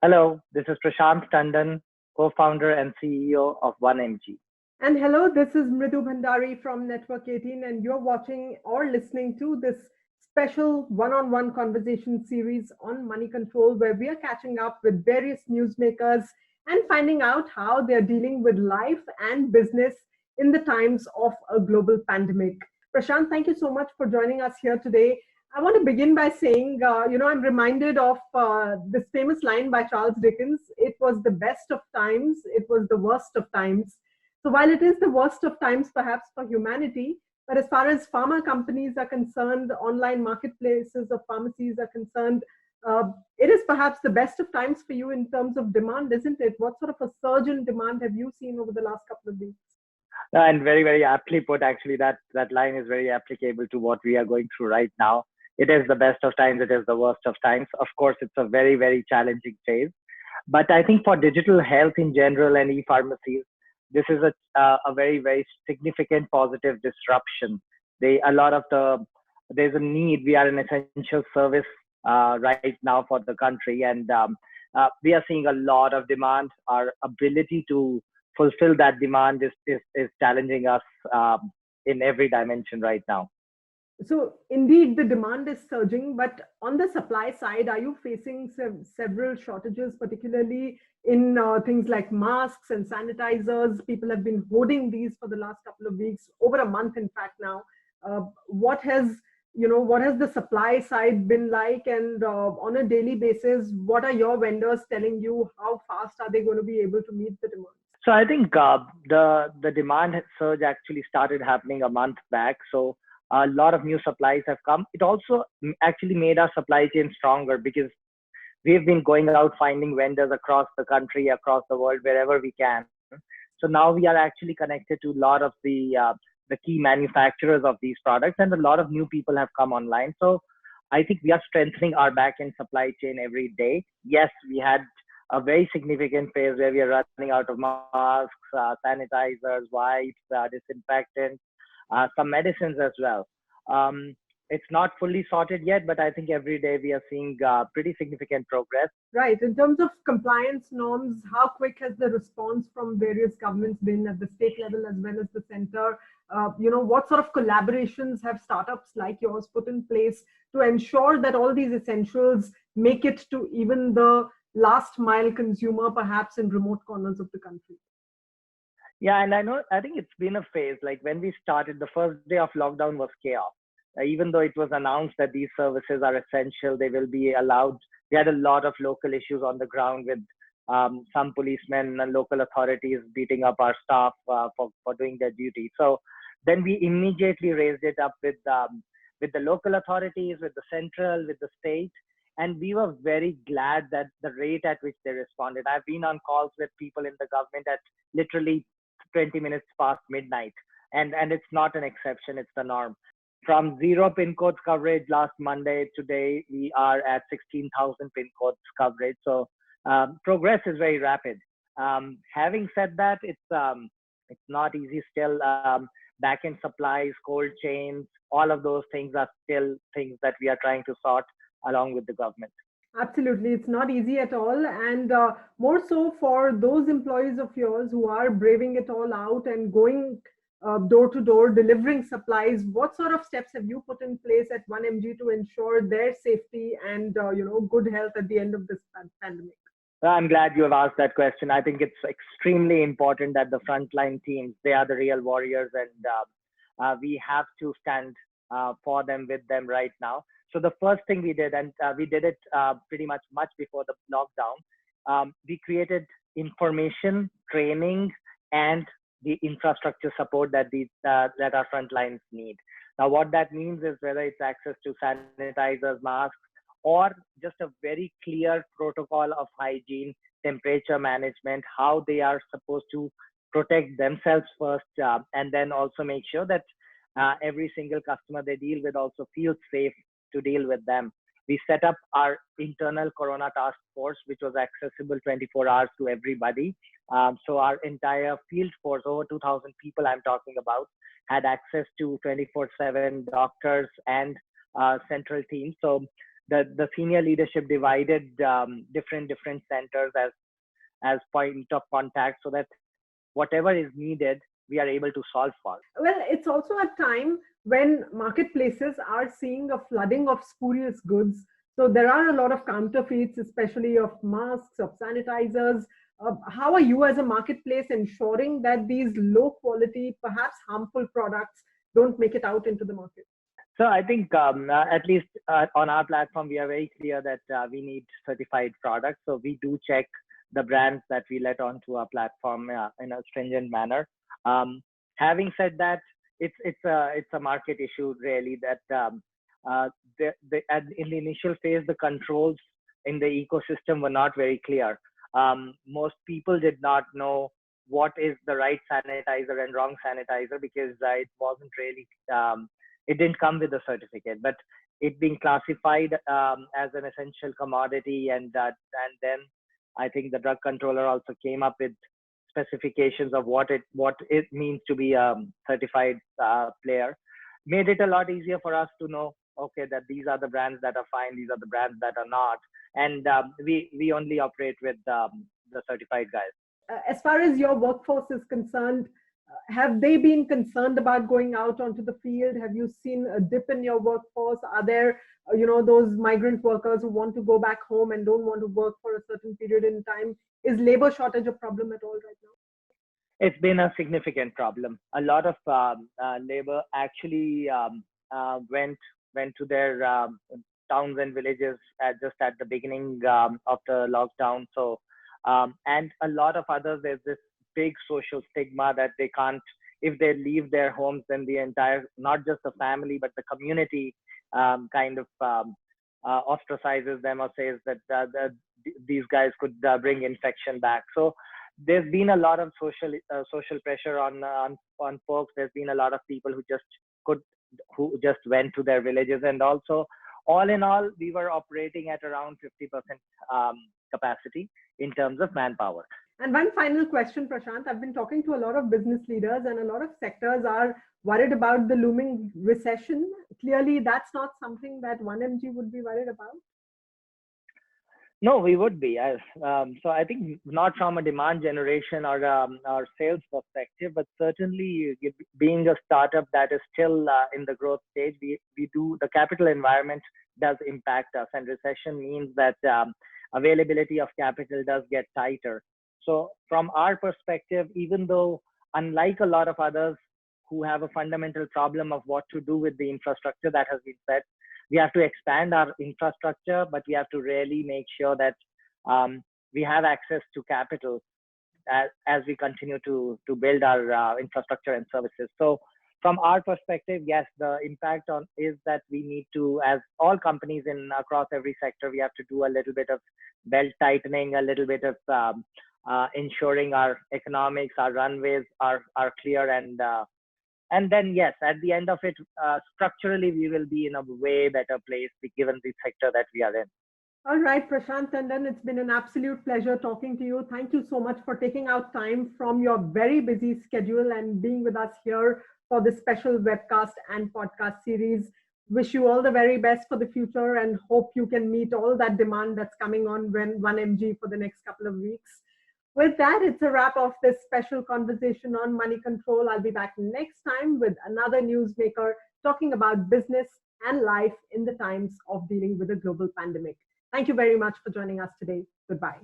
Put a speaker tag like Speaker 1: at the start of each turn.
Speaker 1: Hello, this is Prashant Tandon, co-founder and CEO of 1MG.
Speaker 2: And hello, this is Mridu Bhandari from Network 18, and you're watching or listening to this special one on one conversation series on money control, where we are catching up with various newsmakers and finding out how they're dealing with life and business in the times of a global pandemic. Prashant, thank you so much for joining us here today. I want to begin by saying, I'm reminded of this famous line by Charles Dickens: it was the best of times, it was the worst of times. So while it is the worst of times perhaps for humanity, but as far as pharma companies are concerned, online marketplaces of pharmacies are concerned, it is perhaps the best of times for you in terms of demand, isn't it? What sort of a surge in demand have you seen over the last couple of weeks?
Speaker 1: And very, very aptly put, actually, that line is very applicable to what we are going through right now. It is the best of times, it is the worst of times. Of course, it's a very, very challenging phase. But I think for digital health in general and e-pharmacies, this is a very, very significant positive disruption. There's a need. We are an essential service right now for the country, and we are seeing a lot of demand. Our ability to fulfill that demand is challenging us in every dimension right now.
Speaker 2: So indeed, the demand is surging, but on the supply side, are you facing several shortages, particularly in things like masks and sanitizers? People have been hoarding these for the last couple of weeks, over a month, in fact. Now, what has the supply side been like, and on a daily basis, what are your vendors telling you? How fast are they going to be able to meet the demand?
Speaker 1: So I think the demand surge actually started happening a month back. So a lot of new supplies have come. It also actually made our supply chain stronger because we've been going out finding vendors across the country, across the world, wherever we can. So now we are actually connected to a lot of the key manufacturers of these products, and a lot of new people have come online. So I think we are strengthening our back end supply chain every day. Yes, we had a very significant phase where we are running out of masks, sanitizers, wipes, disinfectants, some medicines as well. It's not fully sorted yet, but I think every day we are seeing pretty significant progress.
Speaker 2: Right. In terms of compliance norms, how quick has the response from various governments been at the state level as well as the center? What sort of collaborations have startups like yours put in place to ensure that all these essentials make it to even the last mile consumer, perhaps in remote corners of the country?
Speaker 1: Yeah, and I think it's been a phase. Like when we started, the first day of lockdown was chaos. Even though it was announced that these services are essential, they will be allowed. We had a lot of local issues on the ground with some policemen and local authorities beating up our staff for doing their duty. So then we immediately raised it up with the local authorities, with the central, with the state, and we were very glad that the rate at which they responded. I've been on calls with people in the government at literally 20 minutes past midnight, and it's not an exception, it's the norm. From zero pin codes coverage last Monday, today we are at 16,000 pin codes coverage. So progress is very rapid. Having said that, it's not easy still. Back-end supplies, cold chains, all of those things are still things that we are trying to sort along with the government.
Speaker 2: Absolutely. It's not easy at all. And more so for those employees of yours who are braving it all out and going door to door, delivering supplies. What sort of steps have you put in place at 1MG to ensure their safety and good health at the end of this pandemic?
Speaker 1: I'm glad you have asked that question. I think it's extremely important that the frontline teams, they are the real warriors, and we have to stand for them, with them right now. So the first thing we did, and we did it pretty much before the lockdown, we created information, training, and the infrastructure support that our front lines need. Now, what that means is whether it's access to sanitizers, masks, or just a very clear protocol of hygiene, temperature management, how they are supposed to protect themselves first, and then also make sure that every single customer they deal with also feels safe to deal with them. We set up our internal Corona task force, which was accessible 24 hours to everybody. So our entire field force, over 2,000 people I'm talking about, had access to 24/7 doctors and central teams. So the senior leadership divided different centers as point of contact, so that whatever is needed, we are able to solve for.
Speaker 2: Well, it's also a time when marketplaces are seeing a flooding of spurious goods. So there are a lot of counterfeits, especially of masks, of sanitizers. How are you as a marketplace ensuring that these low quality, perhaps harmful products don't make it out into the market?
Speaker 1: So I think at least on our platform, we are very clear that we need certified products. So we do check the brands that we let onto our platform in a stringent manner. Having said that, it's a market issue really, that in the initial phase, the controls in the ecosystem were not very clear. Most people did not know what is the right sanitizer and wrong sanitizer, because it wasn't really, it didn't come with a certificate, but it being classified as an essential commodity, and then I think the drug controller also came up with specifications of what it means to be a certified player. Made it a lot easier for us to know, okay, that these are the brands that are fine, these are the brands that are not, and we only operate with the certified guys.
Speaker 2: As far as your workforce is concerned, have they been concerned about going out onto the field? Have you seen a dip in your workforce? Are there, those migrant workers who want to go back home and don't want to work for a certain period in time? Is labor shortage a problem at all right now?
Speaker 1: It's been a significant problem. A lot of labor actually went to their towns and villages just at the beginning of the lockdown. So, and a lot of others, there's this big social stigma that they can't, if they leave their homes, then the entire, not just the family, but the community kind of ostracizes them or says that these guys could bring infection back. So there's been a lot of social pressure on folks. There's been a lot of people who just went to their villages, and also all in all, we were operating at around 50% capacity in terms of manpower.
Speaker 2: And one final question, Prashant. I've been talking to a lot of business leaders, and a lot of sectors are worried about the looming recession. Clearly, that's not something that 1mg would be worried about.
Speaker 1: No, we would be. So I think not from a demand generation or sales perspective, but certainly being a startup that is still in the growth stage, the capital environment does impact us, and recession means that availability of capital does get tighter. So from our perspective, even though unlike a lot of others who have a fundamental problem of what to do with the infrastructure that has been set, we have to expand our infrastructure, but we have to really make sure that we have access to capital as we continue to build our infrastructure and services. So from our perspective, yes, the impact is that we need to, as all companies across every sector, we have to do a little bit of belt tightening, a little bit of ensuring our economics, our runways are clear, and then yes, at the end of it, structurally we will be in a way better place given the sector that we are in.
Speaker 2: All right, Prashant Tandon, it's been an absolute pleasure talking to you. Thank you so much for taking out time from your very busy schedule and being with us here for this special webcast and podcast series. Wish you all the very best for the future and hope you can meet all that demand that's coming on 1mg for the next couple of weeks. With that, it's a wrap of this special conversation on Moneycontrol. I'll be back next time with another newsmaker talking about business and life in the times of dealing with a global pandemic. Thank you very much for joining us today. Goodbye.